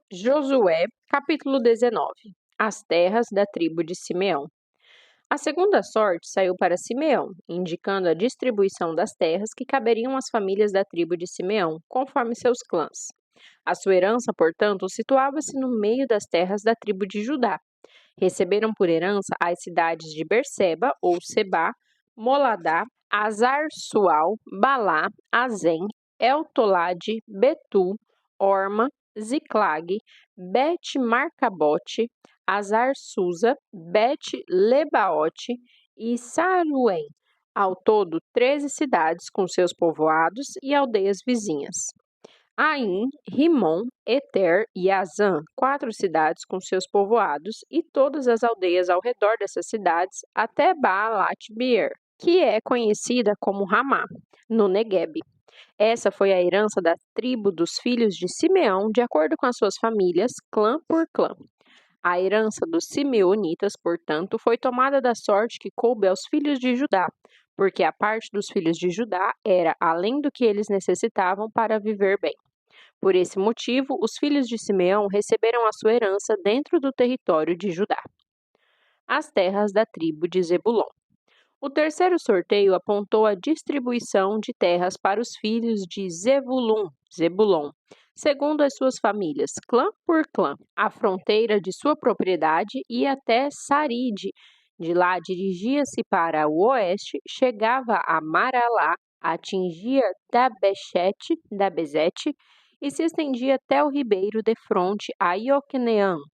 Josué, capítulo 19. As terras da tribo de Simeão. A segunda sorte saiu para Simeão, indicando a distribuição das terras que caberiam às famílias da tribo de Simeão, conforme seus clãs. A sua herança, portanto, situava-se no meio das terras da tribo de Judá. Receberam por herança as cidades de Berseba, ou Sebá, Moladá, Azar-Sual, Balá, Azem, Eltolade, Betul, Orma, Ziclag, Bet-Marcabote, Azar-Susa, Bet-Lebaote e Saruém. Ao todo, 13 cidades com seus povoados e aldeias vizinhas. Ain, Rimon, Eter e Azã, 4 cidades com seus povoados e todas as aldeias ao redor dessas cidades, até Baalat-Beer, que é conhecida como Ramá, no Negueb. Essa foi a herança da tribo dos filhos de Simeão, de acordo com as suas famílias, clã por clã. A herança dos simeonitas, portanto, foi tomada da sorte que coube aos filhos de Judá, porque a parte dos filhos de Judá era além do que eles necessitavam para viver bem. Por esse motivo, os filhos de Simeão receberam a sua herança dentro do território de Judá. As terras da tribo de Zebulon. O terceiro sorteio apontou a distribuição de terras para os filhos de Zebulon, segundo as suas famílias, clã por clã. A fronteira de sua propriedade ia até Saride. De lá dirigia-se para o oeste, chegava a Maralá, atingia Dabezete e se estendia até o ribeiro defronte a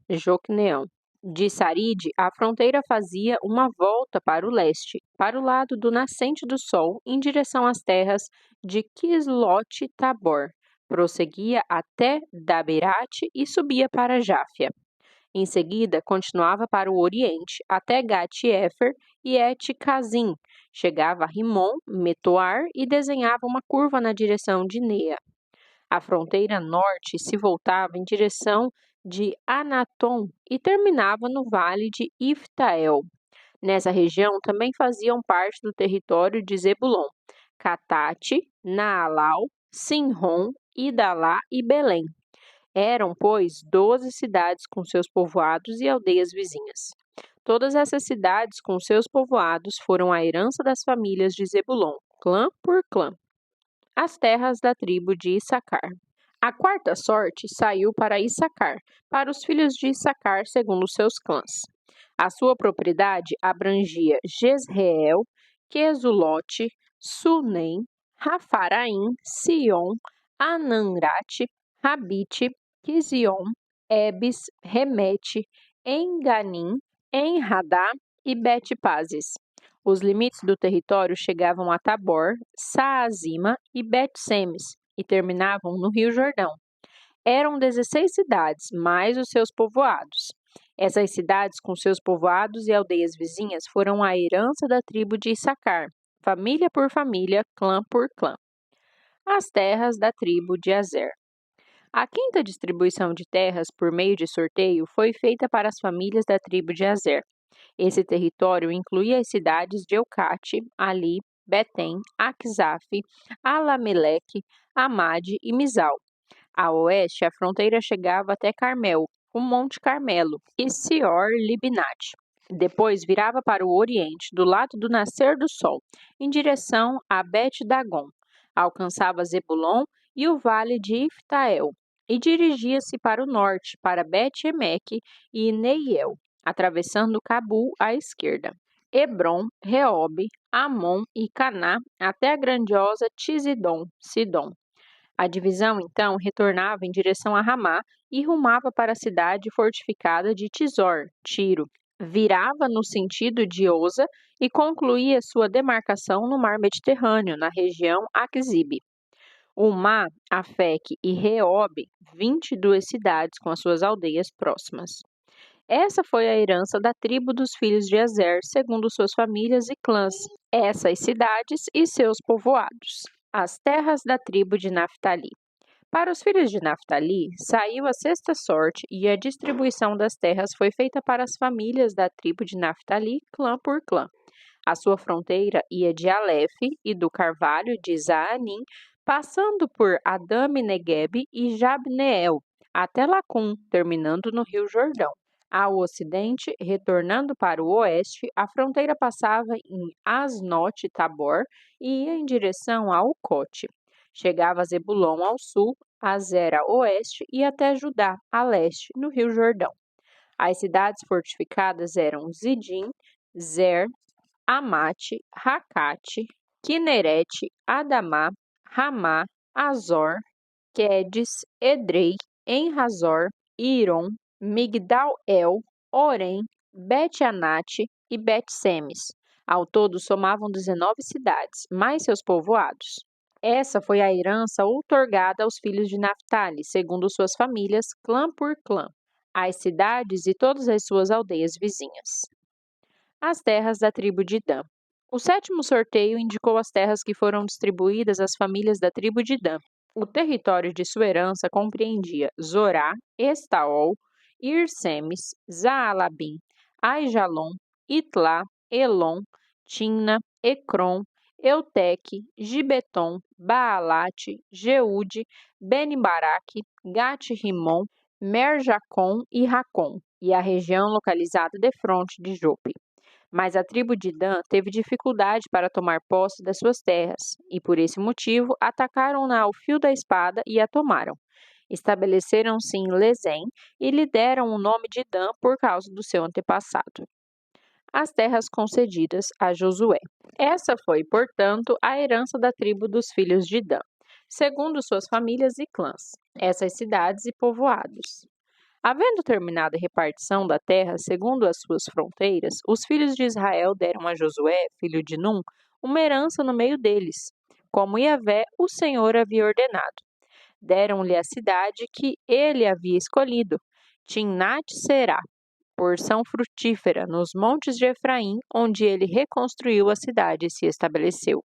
Joquneão. De Saride, a fronteira fazia uma volta para o leste, para o lado do nascente do sol, em direção às terras de Quislote-Tabor. Prosseguia até Daberate e subia para Jáfia. Em seguida, continuava para o oriente, até Gat-Efer e Et-Cazim. Chegava a Rimon, Metoar e desenhava uma curva na direção de Nea. A fronteira norte se voltava em direção de Anatom e terminava no vale de Iftael. Nessa região também faziam parte do território de Zebulon, Catate, Naalau, Sinrom, Idalá e Belém. Eram, pois, 12 cidades com seus povoados e aldeias vizinhas. Todas essas cidades com seus povoados foram a herança das famílias de Zebulon, clã por clã. As terras da tribo de Issacar. A quarta sorte saiu para Issacar, para os filhos de Issacar segundo seus clãs. A sua propriedade abrangia Jezreel, Quesulote, Sunem, Rafaraim, Sion, Ananrate, Rabite, Quizion, Ebes, Remete, Enganim, Enradá e Bet-Pazes. Os limites do território chegavam a Tabor, Saazima e Bet-Semes e terminavam no Rio Jordão. Eram 16 cidades, mais os seus povoados. Essas cidades, com seus povoados e aldeias vizinhas, foram a herança da tribo de Issacar, família por família, clã por clã. As terras da tribo de Azer. A quinta distribuição de terras por meio de sorteio foi feita para as famílias da tribo de Azer. Esse território incluía as cidades de Eucate, Ali, Betem, Aquizaf, Alameleque, Amade e Mizal. A oeste, a fronteira chegava até Carmel, o Monte Carmelo, e Sior-Libinate. Depois virava para o oriente, do lado do nascer do sol, em direção a Bet-Dagon. Alcançava Zebulon e o vale de Iftael, e dirigia-se para o norte, para Bet-Emeque e Neiel, atravessando Cabul à esquerda. Hebron, Reobe, Amon e Caná, até a grandiosa Sidom. A divisão, então, retornava em direção a Ramá e rumava para a cidade fortificada de Tizor, Tiro. Virava no sentido de Oza e concluía sua demarcação no mar Mediterrâneo, na região Aquzibe. Umá, Afec e Reobe, 22 cidades com as suas aldeias próximas. Essa foi a herança da tribo dos filhos de Azer, segundo suas famílias e clãs, essas cidades e seus povoados. As terras da tribo de Naftali. Para os filhos de Naftali, saiu a sexta sorte e a distribuição das terras foi feita para as famílias da tribo de Naftali, clã por clã. A sua fronteira ia de Aleph e do carvalho de Zaanim, passando por Adame Negueb e Jabneel, até Lacum, terminando no Rio Jordão. Ao ocidente, retornando para o oeste, a fronteira passava em Asnote Tabor e ia em direção a Ocote. Chegava a Zebulon ao sul, a Zera a oeste e até Judá a leste, no Rio Jordão. As cidades fortificadas eram Zidim, Zer, Amate, Racate, Quinerete, Adamá, Ramá, Azor, Quedes, Edrei, Enrazor, Iron, Migdal-El, Orem, Bet-Anate e Bet-Semes. Ao todo somavam 19 cidades, mais seus povoados. Essa foi a herança outorgada aos filhos de Naphtali, segundo suas famílias, clã por clã, as cidades e todas as suas aldeias vizinhas. As terras da tribo de Dan. O sétimo sorteio indicou as terras que foram distribuídas às famílias da tribo de Dan. O território de sua herança compreendia Zorá, Estaol, Irsemes, Zaalabim, Aijalon, Itlá, Elon, Timna, Ecrom, Euteque, Gibeton, Baalate, Jeude, Beni-Baraque, Gat-Rimon, Merjacon e Racon, e a região localizada defronte de Jope. Mas a tribo de Dan teve dificuldade para tomar posse das suas terras, e por esse motivo atacaram-na ao fio da espada e a tomaram. Estabeleceram-se em Lezém e lhe deram o nome de Dan por causa do seu antepassado. As terras concedidas a Josué. Essa foi, portanto, a herança da tribo dos filhos de Dan, segundo suas famílias e clãs, essas cidades e povoados. Havendo terminado a repartição da terra segundo as suas fronteiras, os filhos de Israel deram a Josué, filho de Num, uma herança no meio deles, como Yahvé, o Senhor, havia ordenado. Deram-lhe a cidade que ele havia escolhido, Timnat-Será, porção frutífera, nos montes de Efraim, onde ele reconstruiu a cidade e se estabeleceu.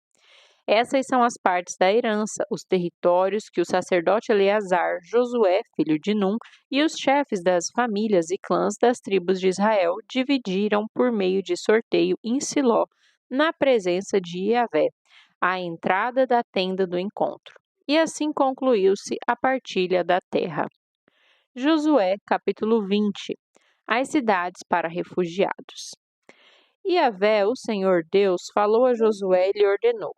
Essas são as partes da herança, os territórios que o sacerdote Eleazar, Josué, filho de Num, e os chefes das famílias e clãs das tribos de Israel dividiram por meio de sorteio em Siló, na presença de Yahvé, à entrada da tenda do encontro. E assim concluiu-se a partilha da terra. Josué, capítulo 20. As cidades para refugiados. Yahvé, o Senhor Deus, falou a Josué e lhe ordenou: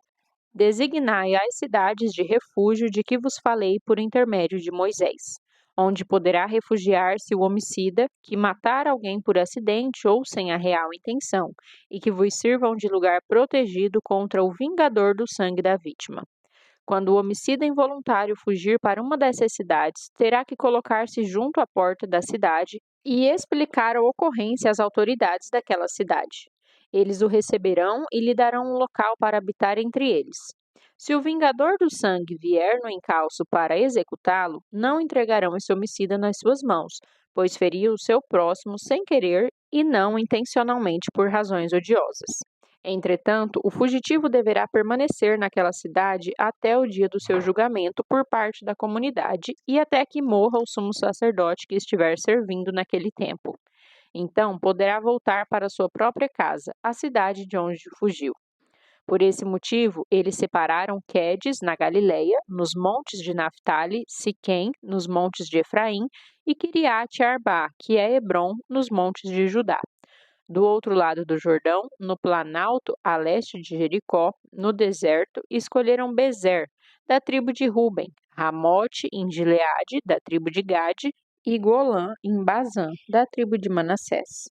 designai as cidades de refúgio de que vos falei por intermédio de Moisés, onde poderá refugiar-se o homicida que matar alguém por acidente ou sem a real intenção, e que vos sirvam de lugar protegido contra o vingador do sangue da vítima. Quando o homicida involuntário fugir para uma dessas cidades, terá que colocar-se junto à porta da cidade e explicar a ocorrência às autoridades daquela cidade. Eles o receberão e lhe darão um local para habitar entre eles. Se o vingador do sangue vier no encalço para executá-lo, não entregarão esse homicida nas suas mãos, pois feriu o seu próximo sem querer e não intencionalmente por razões odiosas. Entretanto, o fugitivo deverá permanecer naquela cidade até o dia do seu julgamento por parte da comunidade e até que morra o sumo sacerdote que estiver servindo naquele tempo. Então, poderá voltar para sua própria casa, a cidade de onde fugiu. Por esse motivo, eles separaram Quedes, na Galileia, nos montes de Naphtali, Siquém, nos montes de Efraim, e Quiriate Arbá, que é Hebrom, nos montes de Judá. Do outro lado do Jordão, no planalto a leste de Jericó, no deserto, escolheram Bezer, da tribo de Ruben, Ramote, em Gileade, da tribo de Gade, e Golã, em Bazã, da tribo de Manassés.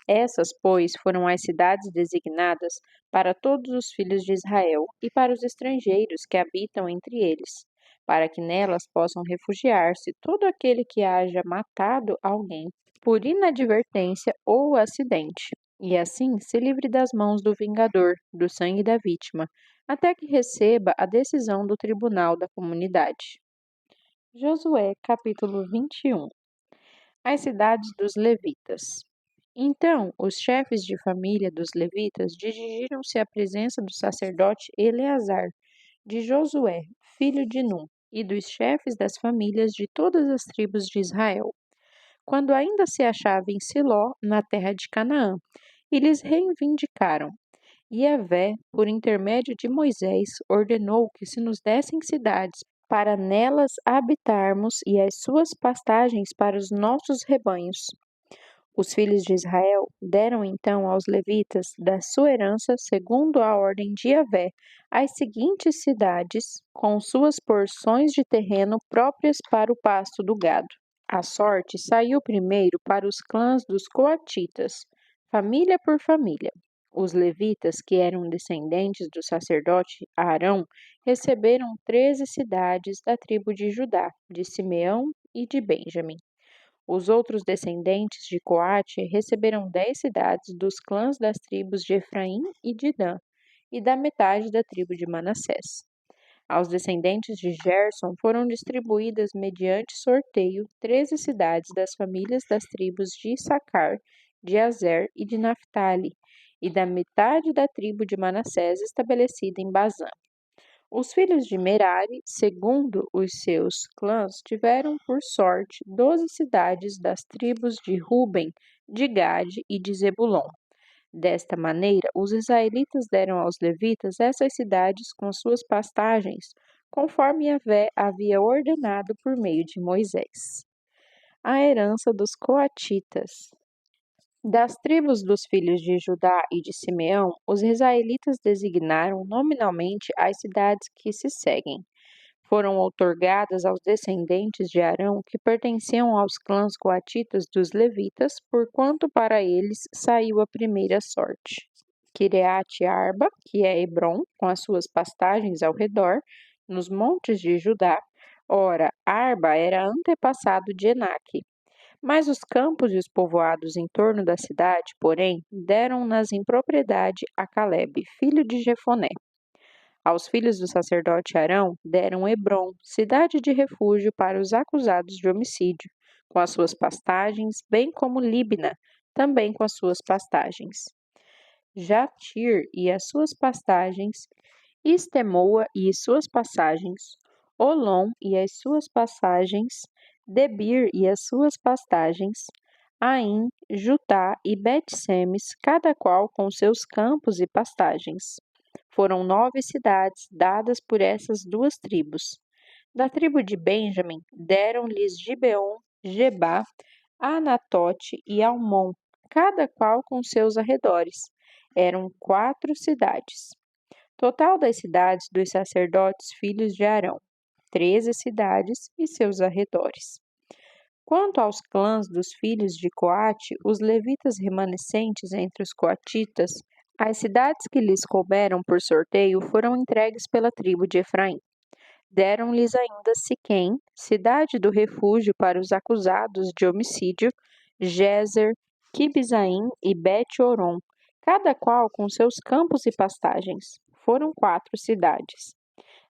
Essas, pois, foram as cidades designadas para todos os filhos de Israel e para os estrangeiros que habitam entre eles, para que nelas possam refugiar-se todo aquele que haja matado alguém por inadvertência ou acidente, e assim se livre das mãos do vingador, do sangue da vítima, até que receba a decisão do tribunal da comunidade. Josué, capítulo 21. As cidades dos levitas. Então, os chefes de família dos levitas dirigiram-se à presença do sacerdote Eleazar, de Josué, filho de Num, e dos chefes das famílias de todas as tribos de Israel, quando ainda se achava em Siló, na terra de Canaã, e lhes reivindicaram. Yahvé, por intermédio de Moisés, ordenou que se nos dessem cidades para nelas habitarmos e as suas pastagens para os nossos rebanhos. Os filhos de Israel deram então aos levitas da sua herança, segundo a ordem de Yahvé, as seguintes cidades, com suas porções de terreno próprias para o pasto do gado. A sorte saiu primeiro para os clãs dos coatitas, família por família. Os levitas, que eram descendentes do sacerdote Arão, receberam 13 cidades da tribo de Judá, de Simeão e de Benjamim. Os outros descendentes de Coate receberam 10 cidades dos clãs das tribos de Efraim e de Dan, e da metade da tribo de Manassés. Aos descendentes de Gerson foram distribuídas mediante sorteio 13 cidades das famílias das tribos de Issacar, de Azer e de Naphtali, e da metade da tribo de Manassés estabelecida em Bazã. Os filhos de Merari, segundo os seus clãs, tiveram por sorte 12 cidades das tribos de Ruben, de Gade e de Zebulon. Desta maneira, os israelitas deram aos levitas essas cidades com suas pastagens, conforme Yahvé havia ordenado por meio de Moisés. A herança dos coatitas. Das tribos dos filhos de Judá e de Simeão, os israelitas designaram nominalmente as cidades que se seguem. Foram outorgadas aos descendentes de Arão, que pertenciam aos clãs coatitas dos levitas, porquanto para eles saiu a primeira sorte. Quireate Arba, que é Hebron, com as suas pastagens ao redor, nos montes de Judá. Ora, Arba era antepassado de Enaque. Mas os campos e os povoados em torno da cidade, porém, deram-nas em propriedade a Calebe, filho de Jefoné. Aos filhos do sacerdote Arão deram Hebrom, cidade de refúgio para os acusados de homicídio, com as suas pastagens, bem como Líbna, também com as suas pastagens. Jatir e as suas pastagens, Estemoa e suas passagens, Olom e as suas passagens, Debir e as suas pastagens, Aim, Jutá e Bet-Semes, cada qual com seus campos e pastagens. Foram 9 cidades dadas por essas duas tribos. Da tribo de Benjamim deram-lhes Gibeon, Gebá, Anatote e Almon, cada qual com seus arredores. Eram 4 cidades. Total das cidades dos sacerdotes filhos de Arão, 13 cidades e seus arredores. Quanto aos clãs dos filhos de Coate, os levitas remanescentes entre os coatitas, as cidades que lhes couberam por sorteio foram entregues pela tribo de Efraim. Deram-lhes ainda Siquém, cidade do refúgio para os acusados de homicídio, Gezer, Quibzaim e Bet-Oron, cada qual com seus campos e pastagens. Foram 4 cidades.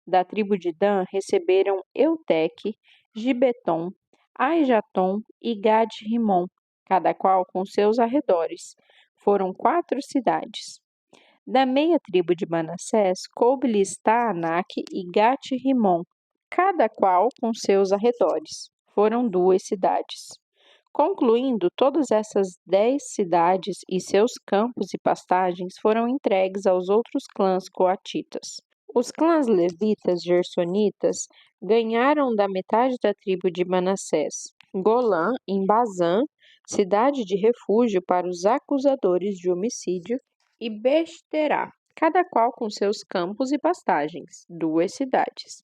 Da tribo de Dan receberam Euteque, Gibeton, Aijaton e Gad-Rimon, cada qual com seus arredores. Foram 4 cidades. Da meia tribo de Manassés, coube-lhes Taanaque e Gate-Rimon, cada qual com seus arredores. Foram 2 cidades. Concluindo, todas essas 10 cidades e seus campos e pastagens foram entregues aos outros clãs coatitas. Os clãs levitas gersonitas ganharam da metade da tribo de Manassés Golã, em Bazã, cidade de refúgio para os acusadores de homicídio, e Bexterá, cada qual com seus campos e pastagens, 2 cidades.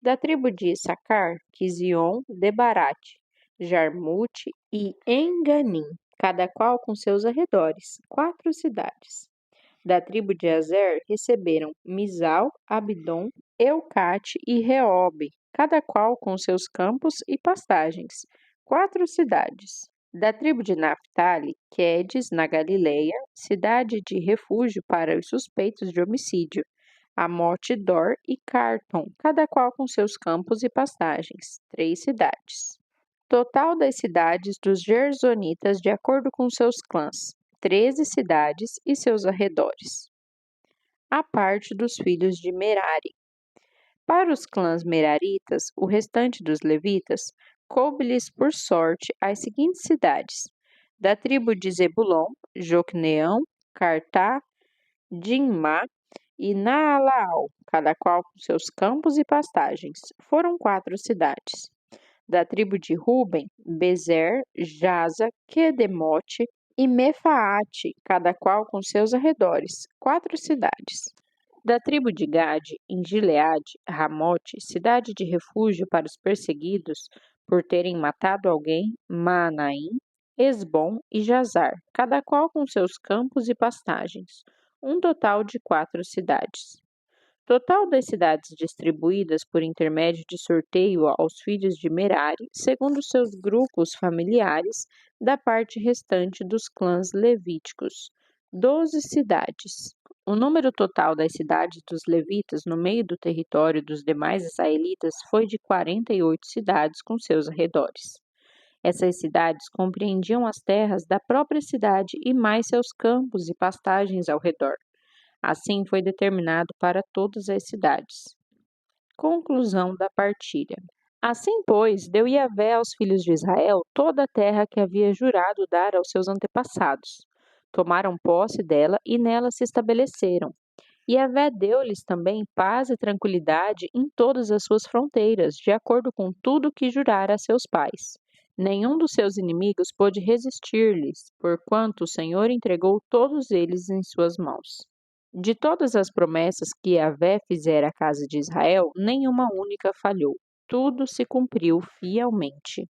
Da tribo de Issacar, Quizion, Debarate, Jarmute e Enganim, cada qual com seus arredores, 4 cidades. Da tribo de Azer receberam Misal, Abdon, Eucate e Reobe, cada qual com seus campos e pastagens, 4 cidades. Da tribo de Naphtali, Quedes, na Galileia, cidade de refúgio para os suspeitos de homicídio, Amote-Dor e Carton, cada qual com seus campos e pastagens, 3 cidades. Total das cidades dos gersonitas de acordo com seus clãs, 13 cidades e seus arredores. A parte dos filhos de Merari. Para os clãs meraritas, o restante dos levitas, coube-lhes por sorte as seguintes cidades: da tribo de Zebulon, Joquneão, Cartá, Dinmá e Naalaal, cada qual com seus campos e pastagens. Foram 4 cidades. Da tribo de Ruben, Bezer, Jaza, Quedemote e Mefaate, cada qual com seus arredores, 4 cidades. Da tribo de Gade, em Gileade, Ramote, cidade de refúgio para os perseguidos por terem matado alguém, Maanaim, Esbom e Jazar, cada qual com seus campos e pastagens, um total de 4 cidades. Total das cidades distribuídas por intermédio de sorteio aos filhos de Merari, segundo seus grupos familiares, da parte restante dos clãs levíticos, 12 cidades. O número total das cidades dos levitas no meio do território dos demais israelitas foi de 48 cidades com seus arredores. Essas cidades compreendiam as terras da própria cidade e mais seus campos e pastagens ao redor. Assim foi determinado para todas as cidades. Conclusão da partilha. Assim, pois, deu Yahvé aos filhos de Israel toda a terra que havia jurado dar aos seus antepassados. Tomaram posse dela e nela se estabeleceram. Yahvé deu-lhes também paz e tranquilidade em todas as suas fronteiras, de acordo com tudo que jurara a seus pais. Nenhum dos seus inimigos pôde resistir-lhes, porquanto o Senhor entregou todos eles em suas mãos. De todas as promessas que Yahvé fizera à casa de Israel, nenhuma única falhou. Tudo se cumpriu fielmente.